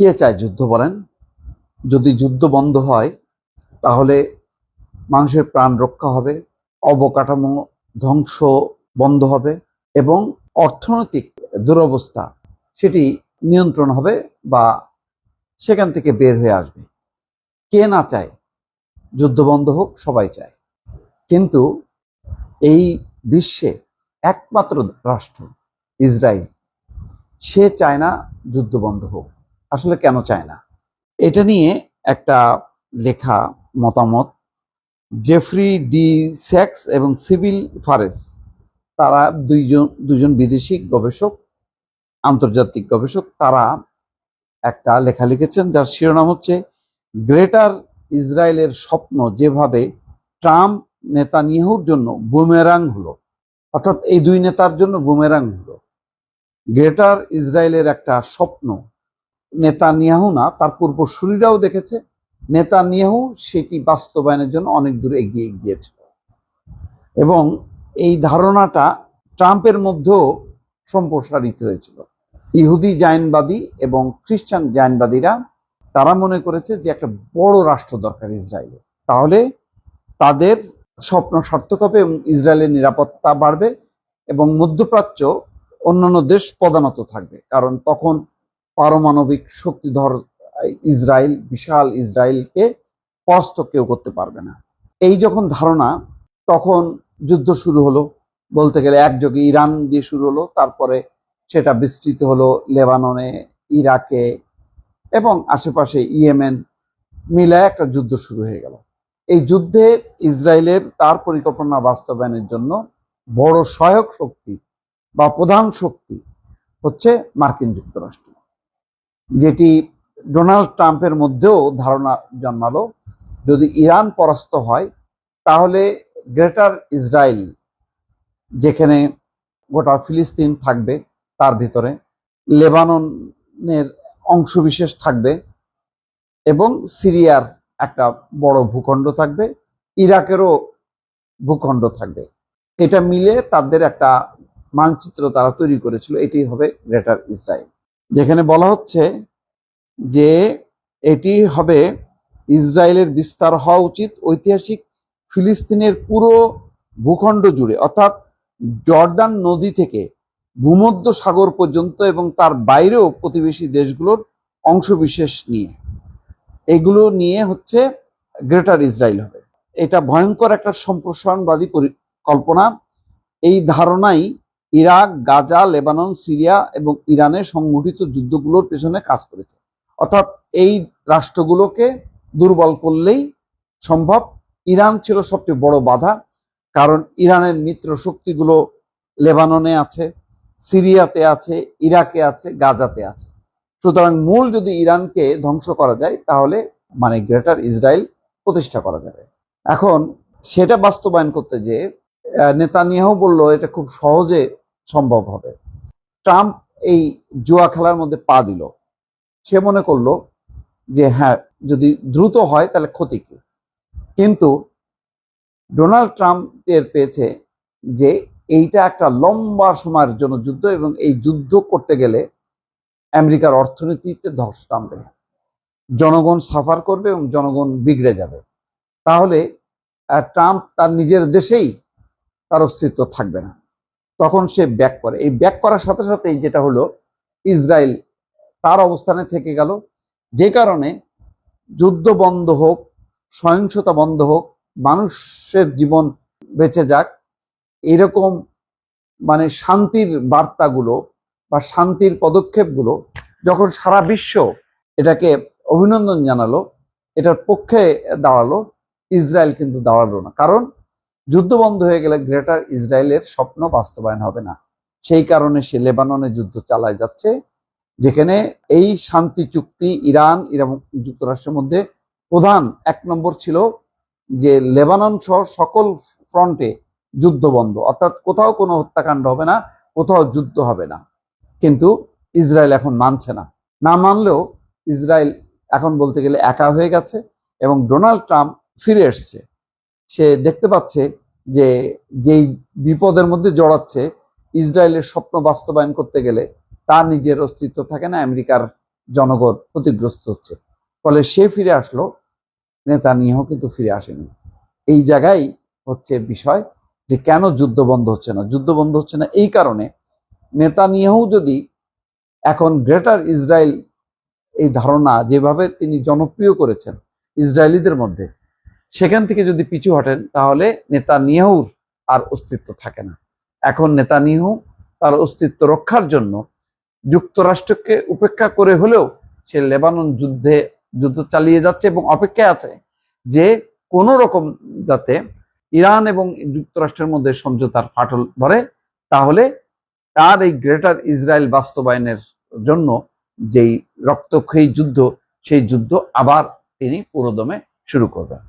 কে চায় যুদ্ধ বলেন? যদি যুদ্ধ বন্ধ হয় তাহলে মানুষের প্রাণ রক্ষা হবে, অবকাঠামো ধ্বংস বন্ধ হবে এবং অর্থনৈতিক দুরবস্থা সেটি নিয়ন্ত্রণ হবে বা সেখান থেকে বের হয়ে আসবে। কে না চায় যুদ্ধ বন্ধ হোক? সবাই চায়। কিন্তু এই বিশ্বে একমাত্র রাষ্ট্র ইসরায়েল, সে চায় না যুদ্ধ বন্ধ হোক। আসলে কেন চায় না? এটা নিয়ে একটা লেখা মতামত জেফ্রি ডি স্যাক্স এবং সিবিল ফারেস, তারা দুইজন বিদেশি গবেষক, আন্তর্জাতিক গবেষক, তারা একটা লেখা লিখেছেন যার শিরোনাম হচ্ছে গ্রেটার ইসরায়েলের স্বপ্ন যেভাবে ট্রাম্প নেতানিয়াহুর জন্য বুমেরাং হলো। অর্থাৎ এই দুই নেতার জন্য বুমেরাং হলো। গ্রেটার ইসরায়েলের একটা স্বপ্ন নেতানিয়াহু না, তার পূর্বসূরীরাও দেখেছে, নেতানিয়াহু সেটি বাস্তবায়নের জন্য অনেক দূর এগিয়ে গিয়েছিল এবং এই ধারণাটা ট্রাম্পের মধ্যেও সম্প্রসারিত হয়েছিল। ইহুদি জায়নবাদী এবং খ্রিস্টান জায়নবাদীরা তারা মনে করেছে যে একটা বড় রাষ্ট্র দরকার ইসরায়েলের, তাহলে তাদের স্বপ্ন সার্থক হবে এবং ইসরায়েলের নিরাপত্তা বাড়বে এবং মধ্যপ্রাচ্য অন্যান্য দেশ পদানত থাকবে, কারণ তখন পারমাণবিক শক্তিধর ইসরায়েল, বিশাল ইসরায়েলকে পরাস্ত কেউ করতে পারবে না। এই যখন ধারণা, তখন যুদ্ধ শুরু হলো। বলতে গেলে একযোগে ইরান দিয়ে শুরু হলো, তারপরে সেটা বিস্তৃত হলো লেবাননে, ইরাকে এবং আশেপাশে ইয়েমেন, মিলায় একটা যুদ্ধ শুরু হয়ে গেল। এই যুদ্ধে ইসরায়েলের তার পরিকল্পনা বাস্তবায়নের জন্য বড় সহায়ক শক্তি বা প্রধান শক্তি হচ্ছে মার্কিন যুক্তরাষ্ট্র, যেটি ডোনাল্ড ট্রাম্পের মধ্যেও ধারণা জন্মালো যদি ইরান পরাস্ত হয় তাহলে গ্রেটার ইসরায়েল, যেখানে গোটা ফিলিস্তিন থাকবে, তার ভিতরে লেবাননের অংশবিশেষ থাকবে এবং সিরিয়ার একটা বড় ভূখণ্ড থাকবে, ইরাকেরও ভূখণ্ড থাকবে। এটা মিলে তাদের একটা মানচিত্র তারা তৈরি করেছিল, এটি হবে গ্রেটার ইসরায়েল, যেখানে বলা হচ্ছে যে এটি হবে ইসরায়েলের বিস্তার হওয়া উচিত ঐতিহাসিক ফিলিস্তিনের পুরো ভূখণ্ড জুড়ে, অর্থাৎ জর্দান নদী থেকে ভূমধ্য সাগর পর্যন্ত এবং তার বাইরেও প্রতিবেশী দেশগুলোর অংশবিশেষ নিয়ে, এগুলো নিয়ে হচ্ছে গ্রেটার ইসরায়েল হবে। এটা ভয়ঙ্কর একটা সম্প্রসারণবাদী পরিকল্পনা। এই ধারণাই ইরাক, গাজা, লেবানন, সিরিয়া এবং ইরানের সংগঠিত যুদ্ধগুলোর পেছনে কাজ করেছে। অর্থাৎ এই রাষ্ট্রগুলোকে দুর্বল করলেই সম্ভব। ইরান ছিল সবচেয়ে বড় বাধা, কারণ ইরানের মিত্র শক্তিগুলো লেবাননে আছে, সিরিয়াতে আছে, ইরাকে আছে, গাজাতে আছে। সুতরাং মূল যদি ইরানকে ধ্বংস করা যায় তাহলে মানে গ্রেটার ইসরায়েল প্রতিষ্ঠা করা যাবে। এখন সেটা বাস্তবায়ন করতে যে নেতানিয়াহু বলল এটা খুব সহজে সম্ভব হবে। ট্রাম্প এই জুয়া খেলার মধ্যে পা দিল। সে মনে করলো যে হ্যাঁ, যদি দ্রুত হয় তাহলে ক্ষতি কি। কিন্তু ডোনাল্ড ট্রাম্প টের পেয়েছে যে এইটা একটা লম্বা সময়ের জন্য যুদ্ধ এবং এই যুদ্ধ করতে গেলে আমেরিকার অর্থনীতিতে ধস নামবে, জনগণ সাফার করবে এবং জনগণ বিগড়ে যাবে। তাহলে ট্রাম্প তার নিজের দেশেই তার অস্তিত্ব থাকবে না। তখন সে ব্যাক করে। এই ব্যাক করার সাথে সাথেই যেটা হলো, ইসরায়েল তার অবস্থানে থেকে গেল, যে কারণে যুদ্ধ বন্ধ হোক, সহিংসতা বন্ধ হোক, মানুষের জীবন বেঁচে যাক, এরকম মানে শান্তির বার্তাগুলো বা শান্তির পদক্ষেপগুলো যখন সারা বিশ্ব এটাকে অভিনন্দন জানালো, এটার পক্ষে দাঁড়ালো, ইসরায়েল কিন্তু দাঁড়ালো না। কারণ যুদ্ধ বন্ধ হয়ে গেলে গ্রেটার ইসরায়েলের স্বপ্ন বাস্তবায়ন হবে না। সেই কারণে সে লেবাননে যুদ্ধ চালায় যাচ্ছে, যেখানে এই শান্তি চুক্তি ইরান এবং যুক্তরাষ্ট্রের মধ্যে প্রধান 1 নম্বর ছিল যে লেবানন সহ সকল ফ্রন্টে যুদ্ধ বন্ধ, অর্থাৎ কোথাও কোনো হত্যাকাণ্ড হবে না, কোথাও যুদ্ধ হবে না। কিন্তু ইসরায়েল এখন মানছে না। না মানলেও ইসরায়েল এখন বলতে গেলে একা হয়ে গেছে এবং ডোনাল্ড ট্রাম্প ফিরে এসছে। সে দেখতে পাচ্ছে যে যেই বিপদের মধ্যে জড়াচ্ছে, ইসরায়েলের স্বপ্ন বাস্তবায়ন করতে গেলে তার নিজের অস্তিত্ব থাকে না, আমেরিকার জনগণ ক্ষতিগ্রস্ত হচ্ছে। ফলে সে ফিরে আসলো, নেতানিয়াহু কিন্তু ফিরে আসেনি। এই জায়গায় হচ্ছে বিষয় যে কেন যুদ্ধ বন্ধ হচ্ছে না। যুদ্ধ বন্ধ হচ্ছে না এই কারণে, নেতানিয়াহু যদি এখন গ্রেটার ইসরায়েল এই ধারণা যেভাবে তিনি জনপ্রিয় করেছেন ইসরায়েলিদের মধ্যে, সেখান থেকে যদি পিছু হটেন তাহলে নেতানিয়াহুর আর অস্তিত্ব থাকে না। এখন নেতানিয়াহু তার অস্তিত্ব রক্ষার জন্য যুক্তরাষ্ট্রকে উপেক্ষা করে হলেও সে লেবানন যুদ্ধ চালিয়ে যাচ্ছে এবং অপেক্ষায় আছে যে কোনো রকম যাতে ইরান এবং যুক্তরাষ্ট্রের মধ্যে সমঝোতার ফাটল ধরে, তাহলে তার এই গ্রেটার ইসরায়েল বাস্তবায়নের জন্য যেই রক্তক্ষয়ী যুদ্ধ, সেই যুদ্ধ আবার তিনি পুরোদমে শুরু করবেন।